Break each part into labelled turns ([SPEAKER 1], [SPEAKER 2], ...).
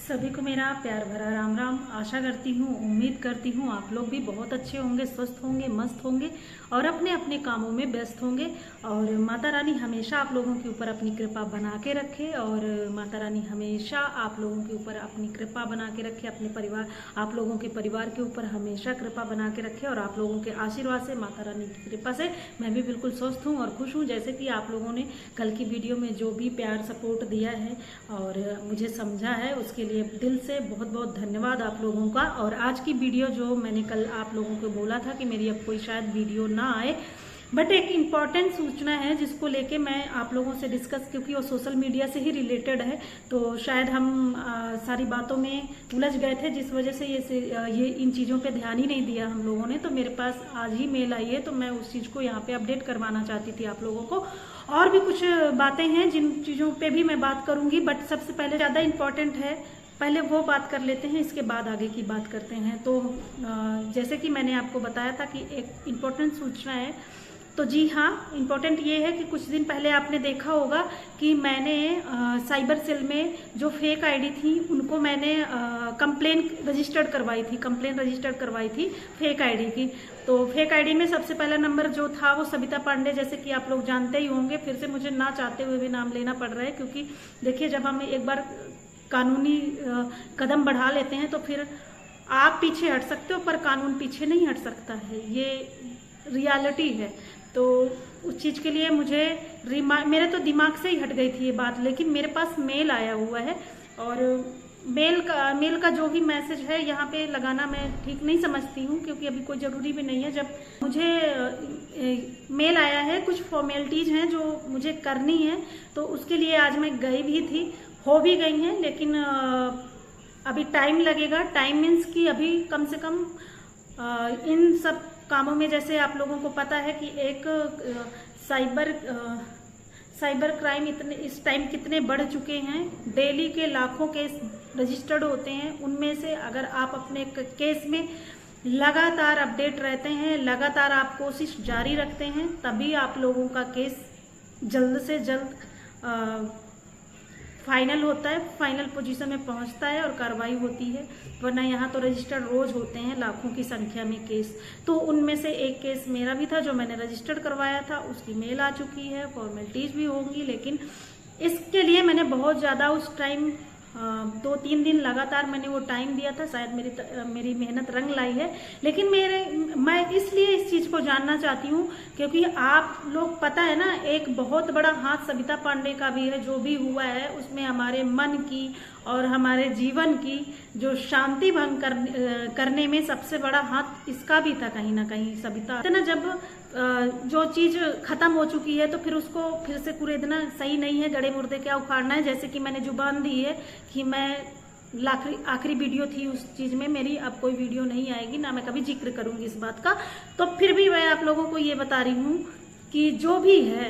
[SPEAKER 1] सभी को मेरा प्यार भरा राम राम। आशा करती हूँ, उम्मीद करती हूँ आप लोग भी बहुत अच्छे होंगे, स्वस्थ होंगे, मस्त होंगे और अपने अपने कामों में व्यस्त होंगे। और माता रानी हमेशा आप लोगों के ऊपर अपनी कृपा बना के रखे और माता रानी हमेशा आप लोगों के ऊपर अपनी कृपा बना के रखे, अपने परिवार, आप लोगों के परिवार के ऊपर हमेशा कृपा बना के रखे। और आप लोगों के आशीर्वाद से, माता रानी की कृपा से मैं भी बिल्कुल स्वस्थ हूँ और खुश हूँ। जैसे कि आप लोगों ने कल की वीडियो में जो भी प्यार सपोर्ट दिया है और मुझे समझा है, उसके लिए दिल से बहुत बहुत धन्यवाद आप लोगों का। और आज की वीडियो जो मैंने कल आप लोगों को बोला था कि मेरी अब कोई शायद वीडियो ना आए, बट एक इम्पॉर्टेंट सूचना है जिसको लेके मैं आप लोगों से डिस्कस, क्योंकि वो सोशल मीडिया से ही रिलेटेड है, तो शायद हम सारी बातों में उलझ गए थे, जिस वजह से ये इन चीज़ों पे ध्यान ही नहीं दिया हम लोगों ने। तो मेरे पास आज ही मेल आई है, तो मैं उस चीज़ को यहाँ पे अपडेट करवाना चाहती थी आप लोगों को। और भी कुछ बातें हैं जिन चीज़ों पे भी मैं बात करूँगी, बट सबसे पहले ज़्यादा इम्पॉर्टेंट है, पहले वो बात कर लेते हैं, इसके बाद आगे की बात करते हैं। तो जैसे कि मैंने आपको बताया था कि एक इम्पोर्टेंट सूचना है, तो जी हाँ, इम्पोर्टेंट ये है कि कुछ दिन पहले आपने देखा होगा कि मैंने साइबर सेल में जो फेक आईडी थी उनको मैंने कंप्लेन रजिस्टर्ड करवाई थी फेक आईडी की। तो फेक आईडी में सबसे पहला नंबर जो था वो सविता पांडे, जैसे कि आप लोग जानते ही होंगे। फिर से मुझे ना चाहते हुए भी नाम लेना पड़ रहा है, क्योंकि देखिए, जब हम एक बार कानूनी कदम बढ़ा लेते हैं तो फिर आप पीछे हट सकते हो पर कानून पीछे नहीं हट सकता है, ये रियलिटी है। तो उस चीज़ के लिए मुझे मेरे तो दिमाग से ही हट गई थी ये बात, लेकिन मेरे पास मेल आया हुआ है और मेल का जो भी मैसेज है यहाँ पे लगाना मैं ठीक नहीं समझती हूँ, क्योंकि अभी कोई ज़रूरी भी नहीं है। जब मुझे मेल आया है, कुछ फॉर्मेलिटीज़ हैं जो मुझे करनी है, तो उसके लिए आज मैं गई भी थी, हो भी गई हैं, लेकिन अभी टाइम लगेगा। टाइम मीन्स कि अभी कम से कम इन सब कामों में, जैसे आप लोगों को पता है कि एक साइबर क्राइम इस टाइम कितने बढ़ चुके हैं। डेली के लाखों केस रजिस्टर्ड होते हैं, उनमें से अगर आप अपने केस में लगातार अपडेट रहते हैं, लगातार आप कोशिश जारी रखते हैं, तभी आप लोगों का केस जल्द से जल्द फाइनल होता है, फाइनल पोजीशन में पहुंचता है और कार्रवाई होती है। वरना यहाँ तो रजिस्टर्ड रोज होते हैं लाखों की संख्या में केस। तो उनमें से एक केस मेरा भी था जो मैंने रजिस्टर्ड करवाया था, उसकी मेल आ चुकी है, फॉर्मेलिटीज भी होंगी, लेकिन इसके लिए मैंने बहुत ज़्यादा उस टाइम 2-3 दिन लगातार मैंने वो टाइम दिया था। शायद मेरी मेहनत रंग लाई है, लेकिन मैं इसलिए इस चीज़ को जानना चाहती हूँ क्योंकि आप लोग, पता है ना, एक बहुत बड़ा हाथ सविता पांडे का भी है। जो भी हुआ है उसमें हमारे मन की और हमारे जीवन की जो शांति भंग करने में सबसे बड़ा हाथ इसका भी था कहीं ना कहीं। सविता ना, जब जो चीज़ खत्म हो चुकी है तो फिर उसको फिर से कुरेदना सही नहीं है, गड़े मुर्दे क्या उखाड़ना है। जैसे कि मैंने जुबान दी है कि मैं आखिरी वीडियो थी उस चीज़ में मेरी, अब कोई वीडियो नहीं आएगी, ना मैं कभी जिक्र करूंगी इस बात का। तो फिर भी मैं आप लोगों को ये बता रही हूँ कि जो भी है,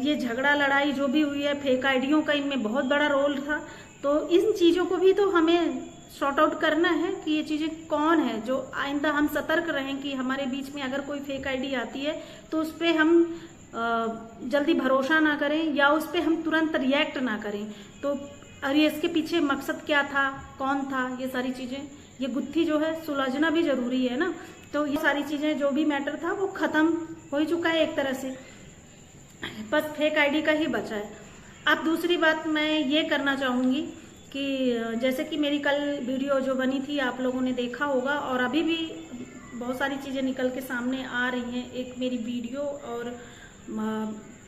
[SPEAKER 1] ये झगड़ा लड़ाई जो भी हुई है, फेक आईडियों का इनमें बहुत बड़ा रोल था। तो इन चीज़ों को भी तो हमें सॉर्ट आउट करना है कि ये चीज़ें कौन है, जो आइंदा हम सतर्क रहें कि हमारे बीच में अगर कोई फेक आईडी आती है तो उस पर हम जल्दी भरोसा ना करें या उस पर हम तुरंत रिएक्ट ना करें। तो और ये इसके पीछे मकसद क्या था, कौन था, ये सारी चीज़ें, ये गुत्थी जो है सुलझना भी ज़रूरी है ना। तो ये सारी चीज़ें, जो भी मैटर था वो ख़त्म हो ही चुका है एक तरह से, बस फेक आईडी का ही बचा है। अब दूसरी बात मैं ये करना चाहूँगी कि जैसे कि मेरी कल वीडियो जो बनी थी आप लोगों ने देखा होगा, और अभी भी बहुत सारी चीज़ें निकल के सामने आ रही हैं। एक मेरी वीडियो और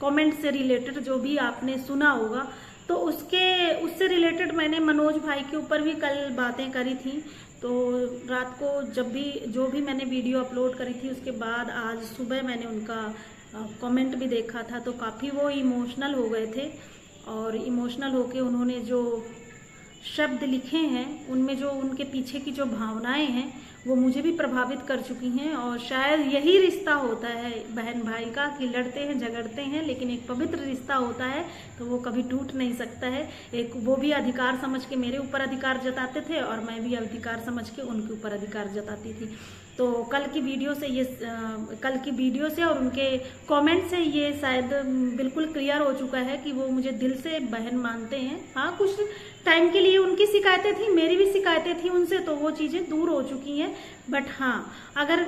[SPEAKER 1] कमेंट से रिलेटेड जो भी आपने सुना होगा, तो उससे रिलेटेड मैंने मनोज भाई के ऊपर भी कल बातें करी थी। तो रात को जो भी मैंने वीडियो अपलोड करी थी, उसके बाद आज सुबह मैंने उनका कमेंट भी देखा था, तो काफ़ी वो इमोशनल हो गए थे। और इमोशनल होके उन्होंने जो शब्द लिखे हैं, उनमें जो उनके पीछे की जो भावनाएं हैं वो मुझे भी प्रभावित कर चुकी हैं। और शायद यही रिश्ता होता है बहन भाई का कि लड़ते हैं झगड़ते हैं, लेकिन एक पवित्र रिश्ता होता है तो वो कभी टूट नहीं सकता है। एक वो भी अधिकार समझ के मेरे ऊपर अधिकार जताते थे और मैं भी अधिकार समझ के उनके ऊपर अधिकार जताती थी। तो कल की वीडियो से और उनके कमेंट से ये शायद बिल्कुल क्लियर हो चुका है कि वो मुझे दिल से बहन मानते हैं। हाँ, कुछ टाइम के लिए उनकी शिकायतें थी, मेरी भी शिकायतें थी उनसे, तो वो चीज़ें दूर हो चुकी हैं। बट हाँ, अगर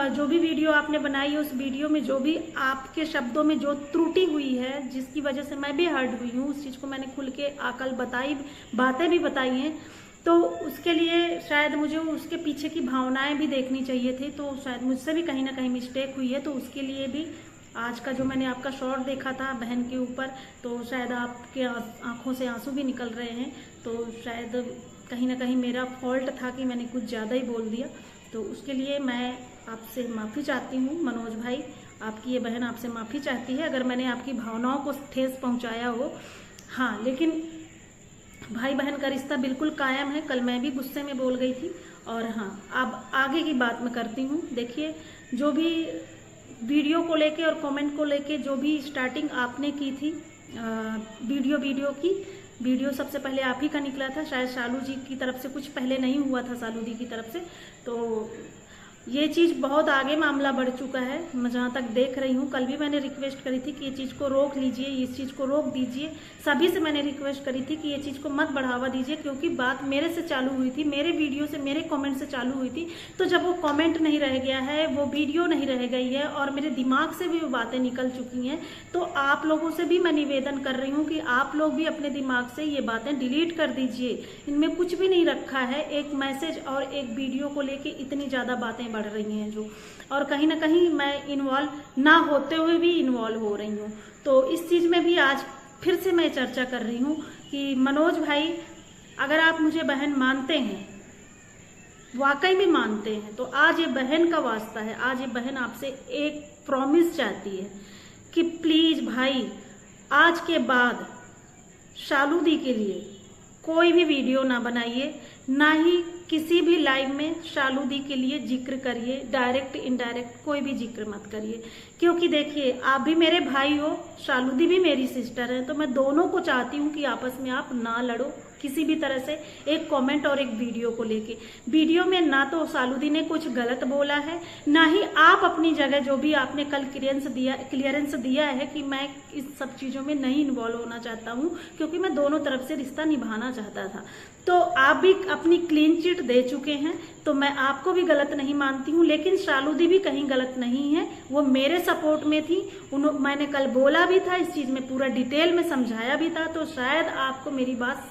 [SPEAKER 1] जो भी वीडियो आपने बनाई है उस वीडियो में जो भी आपके शब्दों में जो त्रुटि हुई है, जिसकी वजह से मैं भी हर्ट हुई हूँ, उस चीज़ को मैंने खुल के आकल बताई, बातें भी बताई हैं, तो उसके लिए शायद मुझे उसके पीछे की भावनाएं भी देखनी चाहिए थी। तो शायद मुझसे भी कहीं ना कहीं मिस्टेक हुई है। तो उसके लिए भी आज का जो मैंने आपका शॉर्ट देखा था बहन के ऊपर, तो शायद आपके आंखों से आंसू भी निकल रहे हैं। तो शायद कहीं ना कहीं मेरा फॉल्ट था कि मैंने कुछ ज़्यादा ही बोल दिया। तो उसके लिए मैं आपसे माफ़ी चाहती हूँ मनोज भाई, आपकी ये बहन आपसे माफ़ी चाहती है अगर मैंने आपकी भावनाओं को ठेस पहुँचाया हो। हाँ, लेकिन भाई बहन का रिश्ता बिल्कुल कायम है। कल मैं भी गुस्से में बोल गई थी। और हाँ, अब आगे की बात मैं करती हूँ। देखिए, जो भी वीडियो को लेके और कमेंट को लेके जो भी स्टार्टिंग आपने की थी वीडियो सबसे पहले आप ही का निकला था। शायद शालू जी की तरफ से कुछ पहले नहीं हुआ था, शालू दी की तरफ से। तो ये चीज़ बहुत आगे मामला बढ़ चुका है, मैं जहाँ तक देख रही हूँ। कल भी मैंने रिक्वेस्ट करी थी कि ये चीज़ को रोक लीजिए, इस चीज़ को रोक दीजिए। सभी से मैंने रिक्वेस्ट करी थी कि ये चीज़ को मत बढ़ावा दीजिए, क्योंकि बात मेरे से चालू हुई थी, मेरे वीडियो से, मेरे कमेंट से चालू हुई थी। तो जब वो कमेंट नहीं रह गया है, वो वीडियो नहीं रह गई है और मेरे दिमाग से भी वो बातें निकल चुकी हैं, तो आप लोगों से भी मैं निवेदन कर रही हूँ कि आप लोग भी अपने दिमाग से ये बातें डिलीट कर दीजिए। इनमें कुछ भी नहीं रखा है। एक मैसेज और एक वीडियो को लेके इतनी ज़्यादा बातें बढ़ रही हैं जो, और कहीं ना कहीं मैं इन्वॉल्व ना होते हुए भी इन्वॉल्व हो रही हूँ। तो इस चीज़ में भी आज फिर से मैं चर्चा कर रही हूँ कि मनोज भाई, अगर आप मुझे बहन मानते हैं, वाकई में मानते हैं, तो आज ये बहन का वास्ता है। आज ये बहन आपसे एक प्रॉमिस चाहती है कि प्लीज भाई, आज के बाद शालू दी के लिए कोई भी वीडियो ना बनाइए, ना ही किसी भी लाइव में शालू दी के लिए जिक्र करिए। डायरेक्ट इनडायरेक्ट कोई भी जिक्र मत करिए, क्योंकि देखिए, आप भी मेरे भाई हो, शालू दी भी मेरी सिस्टर है। तो मैं दोनों को चाहती हूँ कि आपस में आप ना लड़ो किसी भी तरह से, एक कमेंट और एक वीडियो को लेके। वीडियो में ना तो शालू दी ने कुछ गलत बोला है, ना ही आप अपनी जगह जो भी आपने कल क्लियरेंस दिया है कि मैं इस सब चीज़ों में नहीं इन्वॉल्व होना चाहता हूँ, क्योंकि मैं दोनों तरफ से रिश्ता निभाना चाहता था। तो आप भी अपनी क्लीन चिट दे चुके हैं, तो मैं आपको भी गलत नहीं मानती हूँ। लेकिन शालू दी भी कहीं गलत नहीं है, वो मेरे सपोर्ट में थी। मैंने कल बोला भी था, इस चीज़ में पूरा डिटेल में समझाया भी था। तो शायद आपको मेरी बात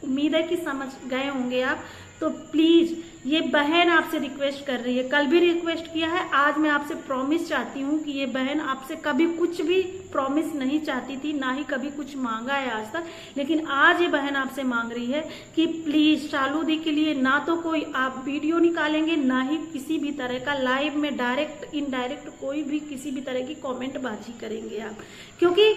[SPEAKER 1] उम्मीद है कि समझ गए होंगे आप। तो प्लीज़, ये बहन आपसे रिक्वेस्ट कर रही है, कल भी रिक्वेस्ट किया है, आज मैं आपसे प्रॉमिस चाहती हूँ कि ये बहन आपसे कभी कुछ भी प्रॉमिस नहीं चाहती थी, ना ही कभी कुछ मांगा है आज तक। लेकिन आज ये बहन आपसे मांग रही है कि प्लीज़ शालू दी के लिए ना तो कोई आप वीडियो निकालेंगे, ना ही किसी भी तरह का लाइव में डायरेक्ट इनडायरेक्ट कोई भी किसी भी तरह की कॉमेंट बाजी करेंगे आप, क्योंकि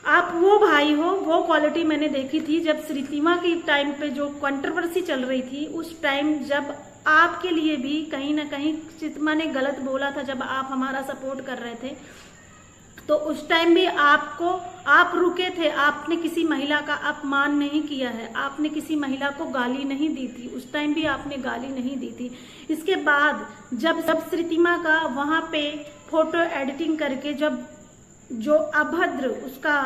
[SPEAKER 1] आप वो भाई हो। वो क्वालिटी मैंने देखी थी जब श्रीतिमा के टाइम पे जो कंट्रोवर्सी चल रही थी, उस टाइम जब आपके लिए भी कहीं ना कहीं श्रीतिमा ने गलत बोला था, जब आप हमारा सपोर्ट कर रहे थे, तो उस टाइम भी आप रुके थे। आपने किसी महिला का अपमान नहीं किया है, आपने किसी महिला को गाली नहीं दी थी, उस टाइम भी आपने गाली नहीं दी थी। इसके बाद जब श्रीतिमा का वहाँ पे फोटो एडिटिंग करके जो अभद्र उसका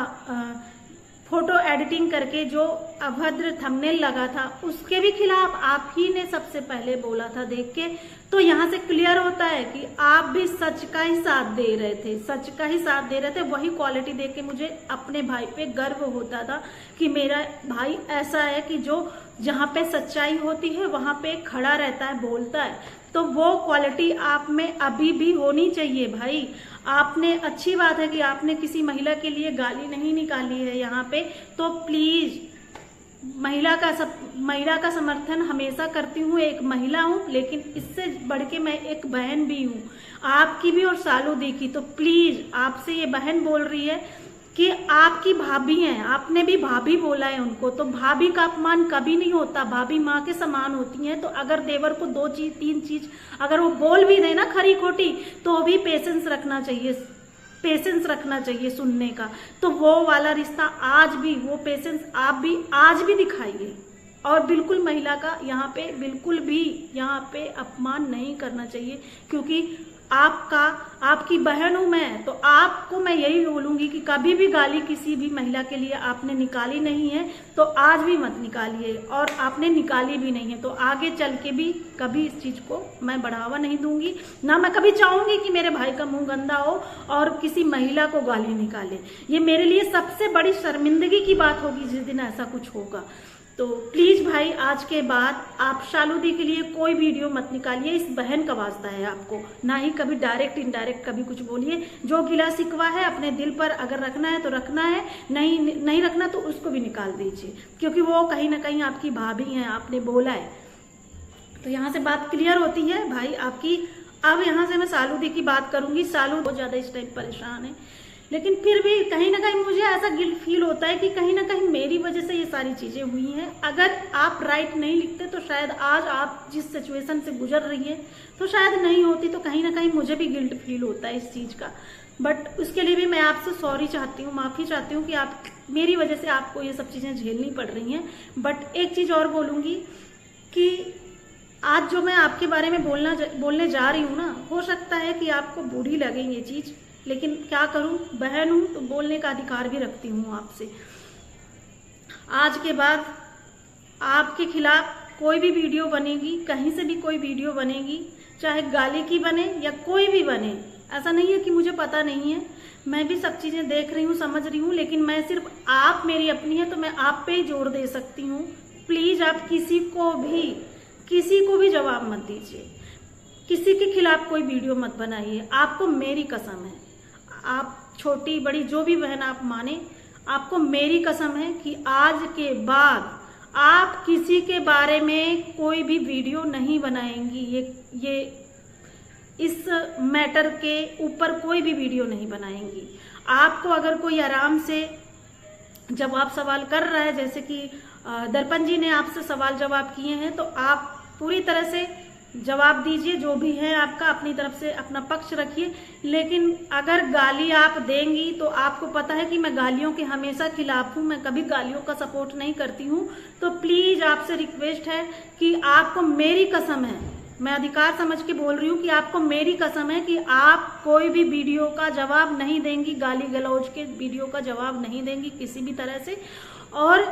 [SPEAKER 1] फोटो एडिटिंग करके जो अभद्र थंबनेल लगा था, उसके भी खिलाफ आप ही ने सबसे पहले बोला था देख के। तो यहाँ से क्लियर होता है कि आप भी सच का ही साथ दे रहे थे, सच का ही साथ दे रहे थे। वही क्वालिटी देख के मुझे अपने भाई पे गर्व होता था कि मेरा भाई ऐसा है कि जो जहाँ पे सच्चाई होती है वहाँ पे खड़ा रहता है, बोलता है। तो वो क्वालिटी आप में अभी भी होनी चाहिए भाई। आपने, अच्छी बात है कि आपने किसी महिला के लिए गाली नहीं निकाली है यहाँ पे। तो प्लीज, महिला का समर्थन हमेशा करती हूँ, एक महिला हूँ, लेकिन इससे बढ़ के मैं एक बहन भी हूँ, आपकी भी और शालू दी की। तो प्लीज, आपसे ये बहन बोल रही है कि आपकी भाभी हैं, आपने भी भाभी बोला है उनको, तो भाभी का अपमान कभी नहीं होता, भाभी माँ के समान होती हैं। तो अगर देवर को 2 चीज 3 चीज अगर वो बोल भी दे ना खरी खोटी, तो भी पेशेंस रखना चाहिए, पेशेंस रखना चाहिए सुनने का। तो वो वाला रिश्ता आज भी, वो पेशेंस आप भी आज भी दिखाइए। और बिल्कुल महिला का यहाँ पे बिल्कुल भी यहाँ पे अपमान नहीं करना चाहिए, क्योंकि आपकी बहन हूं मैं, तो आपको मैं यही बोलूंगी कि कभी भी गाली किसी भी महिला के लिए आपने निकाली नहीं है, तो आज भी मत निकालिए, और आपने निकाली भी नहीं है तो आगे चल के भी कभी इस चीज को मैं बढ़ावा नहीं दूंगी। ना मैं कभी चाहूंगी कि मेरे भाई का मुंह गंदा हो और किसी महिला को गाली निकाले। ये मेरे लिए सबसे बड़ी शर्मिंदगी की बात होगी जिस दिन ऐसा कुछ होगा। तो प्लीज भाई, आज के बाद आप शालू दी के लिए कोई वीडियो मत निकालिए, इस बहन का वास्ता है आपको, ना ही कभी डायरेक्ट इनडायरेक्ट कभी कुछ बोलिए। जो गिला शिकवा है अपने दिल पर अगर रखना है तो रखना है, नहीं रखना तो उसको भी निकाल दीजिए, क्योंकि वो कहीं ना कहीं आपकी भाभी हैं, आपने बोला है। तो यहाँ से बात क्लियर होती है भाई आपकी। अब यहाँ से मैं शालू दी की बात करूंगी। शालू बहुत ज्यादा इस टाइम परेशान है, लेकिन फिर भी कहीं ना कहीं मुझे ऐसा गिल्ट फील होता है कि कहीं ना कहीं मेरी वजह से ये सारी चीजें हुई हैं। अगर आप राइट नहीं लिखते तो शायद आज आप जिस सिचुएशन से गुजर रही है तो शायद नहीं होती। तो कहीं ना कहीं मुझे भी गिल्ट फील होता है इस चीज का, बट उसके लिए भी मैं आपसे सॉरी चाहती हूँ, माफी चाहती हूँ कि आप मेरी वजह से आपको ये सब चीजें झेलनी पड़ रही हैं। बट एक चीज और बोलूंगी कि आज जो मैं आपके बारे में बोलने जा रही हूँ ना, हो सकता है कि आपको बुरी लगे ये चीज, लेकिन क्या करूं, बहन हूं तो बोलने का अधिकार भी रखती हूं आपसे। आज के बाद आपके खिलाफ कोई भी वीडियो बनेगी, कहीं से भी कोई वीडियो बनेगी, चाहे गाली की बने या कोई भी बने, ऐसा नहीं है कि मुझे पता नहीं है, मैं भी सब चीजें देख रही हूँ, समझ रही हूँ, लेकिन मैं सिर्फ आप मेरी अपनी है तो मैं आप पे ही जोर दे सकती हूँ। प्लीज आप किसी को भी जवाब मत दीजिए, किसी के खिलाफ कोई वीडियो मत बनाइए। आपको मेरी कसम है, आप छोटी बड़ी जो भी बहन आप माने, आपको मेरी कसम है कि आज के बाद आप किसी के बारे में कोई भी वीडियो नहीं बनाएंगी। ये इस मैटर के ऊपर कोई भी वीडियो नहीं बनाएंगी। आपको अगर कोई आराम से जवाब सवाल कर रहा है, जैसे कि दर्पण जी ने आपसे सवाल जवाब किए हैं, तो आप पूरी तरह से जवाब दीजिए, जो भी है आपका अपनी तरफ से अपना पक्ष रखिए। लेकिन अगर गाली आप देंगी तो आपको पता है कि मैं गालियों के हमेशा खिलाफ हूं, मैं कभी गालियों का सपोर्ट नहीं करती हूं। तो प्लीज आपसे रिक्वेस्ट है कि आपको मेरी कसम है, मैं अधिकार समझ के बोल रही हूँ कि आपको मेरी कसम है कि आप कोई भी वीडियो का जवाब नहीं देंगी, गाली गलौज के वीडियो का जवाब नहीं देंगी किसी भी तरह से। और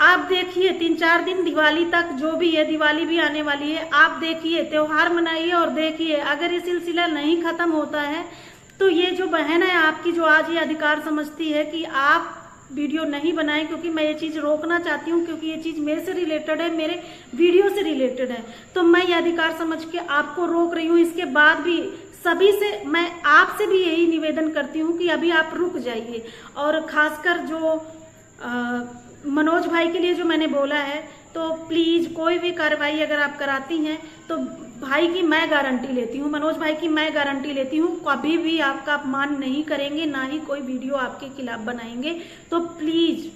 [SPEAKER 1] आप देखिए 3-4 दिन दिवाली तक जो भी है, दिवाली भी आने वाली है, आप देखिए त्योहार मनाइए और देखिए अगर ये सिलसिला नहीं खत्म होता है तो ये जो बहन है आपकी, जो आज ये अधिकार समझती है कि आप वीडियो नहीं बनाएं, क्योंकि मैं ये चीज रोकना चाहती हूँ, क्योंकि ये चीज मेरे से रिलेटेड है, मेरे वीडियो से रिलेटेड है, तो मैं ये अधिकार समझ के आपको रोक रही हूँ। इसके बाद भी सभी से मैं आपसे भी यही निवेदन करती हूँ कि अभी आप रुक जाइए। और खासकर जो मनोज भाई के लिए जो मैंने बोला है, तो प्लीज कोई भी कार्रवाई अगर आप कराती हैं तो भाई की मैं गारंटी लेती हूँ, मनोज भाई की मैं गारंटी लेती हूँ, कभी भी आपका अपमान नहीं करेंगे, ना ही कोई वीडियो आपके खिलाफ बनाएंगे। तो प्लीज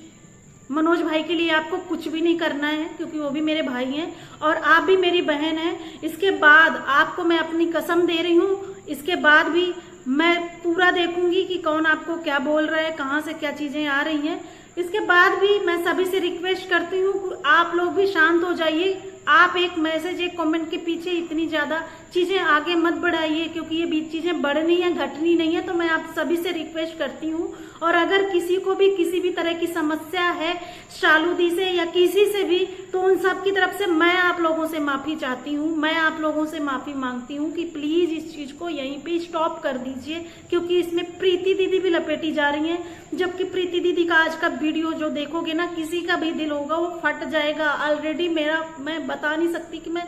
[SPEAKER 1] मनोज भाई के लिए आपको कुछ भी नहीं करना है, क्योंकि वो भी मेरे भाई हैं और आप भी मेरी बहन हैं। इसके बाद आपको मैं अपनी कसम दे रही हूँ, इसके बाद भी मैं पूरा देखूंगी कि कौन आपको क्या बोल रहा है, कहाँ से क्या चीजें आ रही हैं। इसके बाद भी मैं सभी से रिक्वेस्ट करती हूँ कि आप लोग भी शांत हो जाइए। आप एक मैसेज, एक कमेंट के पीछे इतनी ज्यादा चीजें आगे मत बढ़ाइए, क्योंकि ये बीच चीजें बढ़नी है, घटनी नहीं है। तो मैं आप सभी से रिक्वेस्ट करती हूँ, और अगर किसी को भी किसी भी तरह की समस्या है शालू दी से या किसी से भी, तो उन सब की तरफ से मैं आप लोगों से माफी चाहती हूँ, मैं आप लोगों से माफी मांगती हूँ कि प्लीज इस चीज को यहीं पे स्टॉप कर दीजिए, क्योंकि इसमें प्रीति दीदी भी लपेटी जा रही हैं। जबकि प्रीति दीदी का आज का वीडियो जो देखोगे ना, किसी का भी दिल होगा वो फट जाएगा। ऑलरेडी मैं बता नहीं सकती कि मैं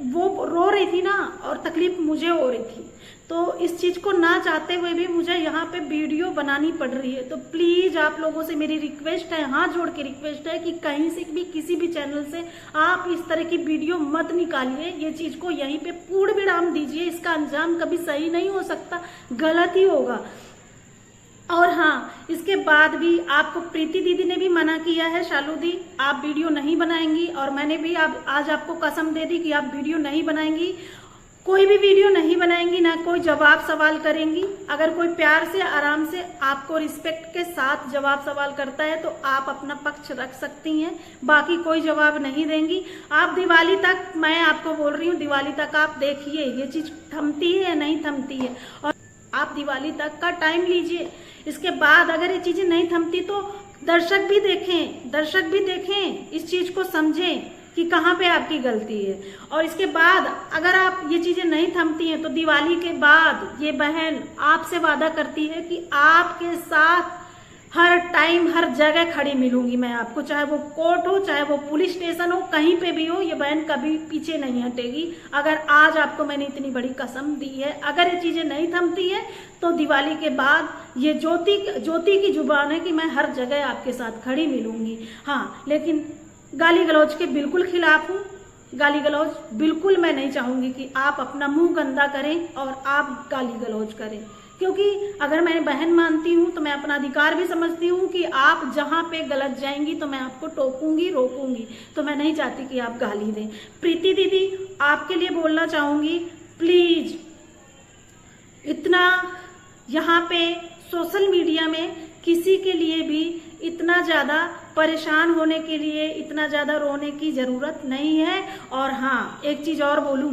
[SPEAKER 1] वो रो रही थी ना, और तकलीफ मुझे हो रही थी, तो इस चीज को ना चाहते हुए भी मुझे यहाँ पे वीडियो बनानी पड़ रही है। तो प्लीज आप लोगों से मेरी रिक्वेस्ट है, हाथ जोड़ के रिक्वेस्ट है कि कहीं से भी किसी भी चैनल से आप इस तरह की वीडियो मत निकालिए। ये चीज को यहीं पे पूर्ण विराम दीजिए, इसका अंजाम कभी सही नहीं हो सकता, गलत ही होगा। और हाँ, इसके बाद भी आपको प्रीति दीदी ने भी मना किया है, शालू दी आप वीडियो नहीं बनाएंगी, और मैंने भी आज आपको कसम दे दी कि आप वीडियो नहीं बनाएंगी, कोई भी वीडियो नहीं बनाएंगी, ना कोई जवाब सवाल करेंगी। अगर कोई प्यार से आराम से आपको रिस्पेक्ट के साथ जवाब सवाल करता है तो आप अपना पक्ष रख सकती हैं, बाकी कोई जवाब नहीं देंगी। आप दिवाली तक, मैं आपको बोल रही हूँ, दिवाली तक आप देखिए ये चीज थमती है या नहीं थमती है, और आप दिवाली तक का टाइम लीजिए। इसके बाद अगर ये चीजें नहीं थमती तो दर्शक भी देखें, इस चीज को समझें कि कहाँ पे आपकी गलती है। और इसके बाद अगर आप ये चीजें नहीं थमती हैं तो दिवाली के बाद ये बहन आपसे वादा करती है कि आपके साथ हर टाइम हर जगह खड़ी मिलूंगी मैं आपको, चाहे वो कोर्ट हो, चाहे वो पुलिस स्टेशन हो, कहीं पे भी हो, ये बहन कभी पीछे नहीं हटेगी। अगर आज आपको मैंने इतनी बड़ी कसम दी है, अगर ये चीजें नहीं थमती है तो दिवाली के बाद ये ज्योति की जुबान है कि मैं हर जगह आपके साथ खड़ी मिलूंगी। हाँ, लेकिन गाली गलौज के बिल्कुल खिलाफ हूँ। गाली गलौज बिल्कुल मैं नहीं चाहूंगी कि आप अपना मुंह गंदा करें और आप गाली गलौज करें, क्योंकि अगर मैं बहन मानती हूँ तो मैं अपना अधिकार भी समझती हूँ कि आप जहाँ पे गलत जाएंगी तो मैं आपको टोकूंगी, रोकूंगी, तो मैं नहीं चाहती कि आप गाली दें। प्रीति दीदी आपके लिए बोलना चाहूंगी, प्लीज इतना यहाँ पे सोशल मीडिया में किसी के लिए भी इतना ज्यादा परेशान होने के लिए, इतना ज्यादा रोने की जरूरत नहीं है। और हाँ, एक चीज और बोलूं,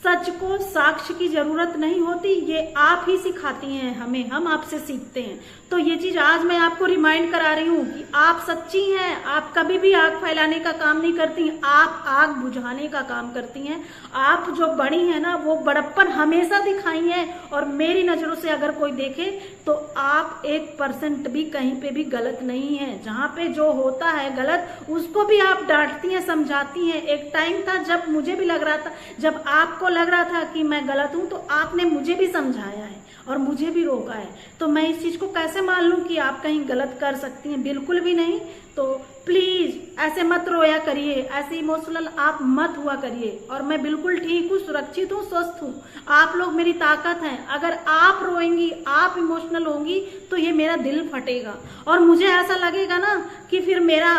[SPEAKER 1] सच को साक्ष्य की जरूरत नहीं होती, ये आप ही सिखाती हैं हमें, हम आपसे सीखते हैं। तो ये चीज आज मैं आपको रिमाइंड करा रही हूँ कि आप सच्ची हैं, आप कभी भी आग फैलाने का काम नहीं करती, आप आग बुझाने का काम करती हैं। आप जो बड़ी हैं ना, वो बड़प्पन हमेशा दिखाई है, और मेरी नजरों से अगर कोई देखे तो आप 1% भी कहीं पे भी गलत नहीं है। जहाँ पे जो होता है गलत उसको भी आप डांटती हैं, समझाती हैं। एक टाइम था जब मुझे भी लग रहा था, जब आपको लग रहा था कि मैं गलत हूं, तो आपने मुझे भी समझाया है और मुझे भी रोका है। तो मैं इस चीज को कैसे मान लूं कि आप कहीं गलत कर सकती हैं? बिल्कुल भी नहीं। तो प्लीज ऐसे मत रोया करिए, ऐसे इमोशनल आप मत हुआ करिए। और मैं बिल्कुल ठीक हूँ, सुरक्षित हूँ, स्वस्थ हूँ। आप लोग मेरी ताकत हैं। अगर आप रोएंगी, आप इमोशनल होंगी तो ये मेरा दिल फटेगा, और मुझे ऐसा लगेगा ना कि फिर मेरा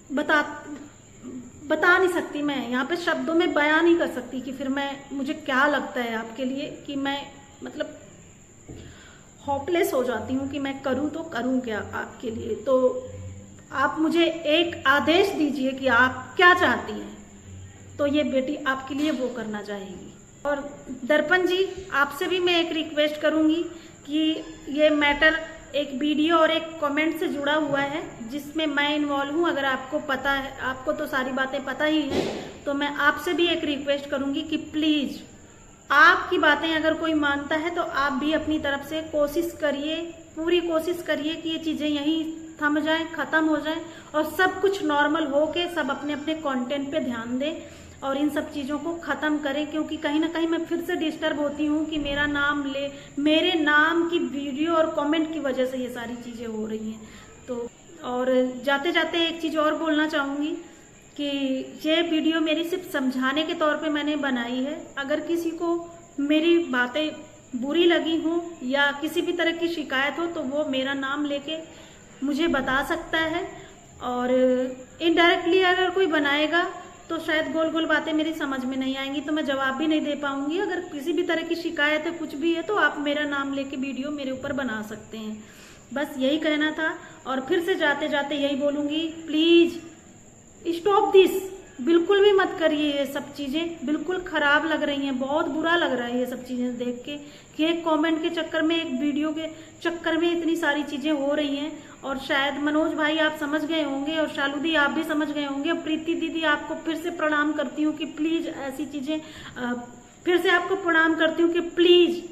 [SPEAKER 1] बता नहीं सकती, मैं यहाँ पे शब्दों में बयान नहीं कर सकती कि फिर मुझे क्या लगता है आपके लिए, कि मैं मतलब होपलेस हो जाती हूँ कि मैं करूँ तो करूँ क्या आपके लिए। तो आप मुझे एक आदेश दीजिए कि आप क्या चाहती हैं, तो ये बेटी आपके लिए वो करना चाहेगी। और दर्पण जी, आपसे भी मैं एक रिक्वेस्ट करूँगी कि ये मैटर एक वीडियो और एक कमेंट से जुड़ा हुआ है जिसमें मैं इन्वॉल्व हूँ। अगर आपको पता है, आपको तो सारी बातें पता ही है, तो मैं आपसे भी एक रिक्वेस्ट करूँगी कि प्लीज़ आपकी बातें अगर कोई मानता है तो आप भी अपनी तरफ से कोशिश करिए, पूरी कोशिश करिए कि ये चीज़ें यहीं थम जाएं, ख़त्म हो जाएं, और सब कुछ नॉर्मल हो के सब अपने अपने कंटेंट पे ध्यान दें और इन सब चीज़ों को ख़त्म करें। क्योंकि कहीं ना कहीं मैं फिर से डिस्टर्ब होती हूँ कि मेरे नाम की वीडियो और कमेंट की वजह से ये सारी चीज़ें हो रही हैं। तो और जाते जाते एक चीज़ और बोलना चाहूँगी कि ये वीडियो मेरी सिर्फ समझाने के तौर पे मैंने बनाई है। अगर किसी को मेरी बातें बुरी लगी हों या किसी भी तरह की शिकायत हो तो वो मेरा नाम लेके मुझे बता सकता है। और इनडायरेक्टली अगर कोई बनाएगा तो शायद गोल गोल बातें मेरी समझ में नहीं आएंगी, तो मैं जवाब भी नहीं दे पाऊंगी। अगर किसी भी तरह की शिकायत है, कुछ भी है, तो आप मेरा नाम लेके वीडियो मेरे ऊपर बना सकते हैं। बस यही कहना था। और फिर से जाते जाते यही बोलूंगी, प्लीज स्टॉप दिस, बिल्कुल भी मत करिए। ये सब चीजें बिल्कुल खराब लग रही हैं, बहुत बुरा लग रहा है ये सब चीजें देख के कि एक कमेंट के चक्कर में, एक वीडियो के चक्कर में इतनी सारी चीजें हो रही हैं। और शायद मनोज भाई आप समझ गए होंगे, और शालू दी आप भी समझ गए होंगे। और प्रीति दीदी आपको फिर से प्रणाम करती हूँ कि प्लीज ऐसी चीजें, फिर से आपको प्रणाम करती हूँ कि प्लीज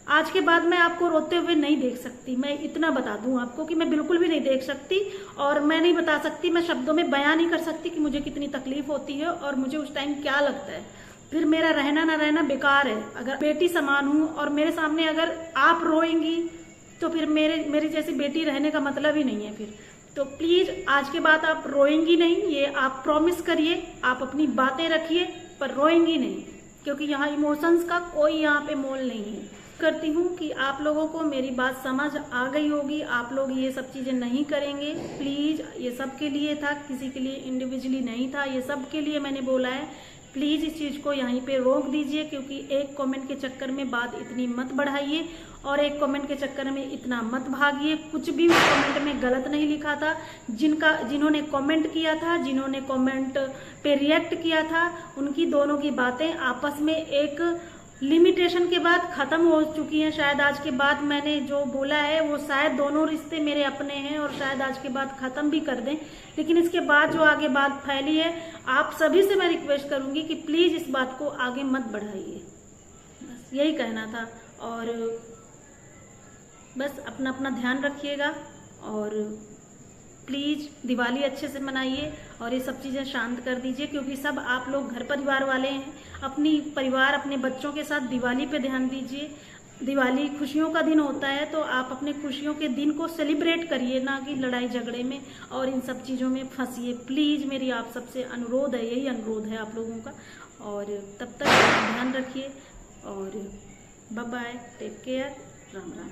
[SPEAKER 1] आज के बाद मैं आपको रोते हुए नहीं देख सकती। मैं इतना बता दूं आपको कि मैं बिल्कुल भी नहीं देख सकती, और मैं नहीं बता सकती, मैं शब्दों में बयान नहीं कर सकती कि मुझे कितनी तकलीफ होती है और मुझे उस टाइम क्या लगता है। फिर मेरा रहना ना रहना बेकार है। अगर बेटी समान हूं और मेरे सामने अगर आप रोएंगी तो फिर मेरी जैसी बेटी रहने का मतलब ही नहीं है फिर। तो प्लीज आज के बाद आप रोएंगी नहीं, ये आप प्रॉमिस करिए। आप अपनी बातें रखिए पर रोएंगी नहीं, क्योंकि यहाँ इमोशंस का कोई यहाँ पे मोल नहीं है। करती हूँ कि आप लोगों को मेरी बात समझ आ गई होगी, आप लोग ये सब चीज़ें नहीं करेंगे। प्लीज़, ये सब के लिए था, किसी के लिए इंडिविजुअली नहीं था, ये सब के लिए मैंने बोला है। प्लीज़ इस चीज़ को यहीं पे रोक दीजिए, क्योंकि एक कमेंट के चक्कर में बात इतनी मत बढ़ाइए और एक कमेंट के चक्कर में इतना मत भागिए। कुछ भी उस कमेंट में गलत नहीं लिखा था। जिन्होंने कमेंट किया था, जिन्होंने कमेंट पे रिएक्ट किया था, उनकी दोनों की बातें आपस में एक लिमिटेशन के बाद खत्म हो चुकी हैं। शायद आज के बाद मैंने जो बोला है वो शायद दोनों रिश्ते मेरे अपने हैं और शायद आज के बाद खत्म भी कर दें, लेकिन इसके बाद जो आगे बात फैली है, आप सभी से मैं रिक्वेस्ट करूंगी कि प्लीज इस बात को आगे मत बढ़ाइए। बस यही कहना था। और बस अपना अपना ध्यान रखिएगा और प्लीज दिवाली अच्छे से मनाइए और ये सब चीज़ें शांत कर दीजिए, क्योंकि सब आप लोग घर परिवार वाले हैं। अपनी परिवार, अपने बच्चों के साथ दिवाली पे ध्यान दीजिए। दिवाली खुशियों का दिन होता है, तो आप अपने खुशियों के दिन को सेलिब्रेट करिए, ना कि लड़ाई झगड़े में और इन सब चीज़ों में फंसिए। प्लीज़ मेरी आप सबसे अनुरोध है, यही अनुरोध है आप लोगों का। और तब तक ध्यान रखिए और bye bye, take care, Ram Ram.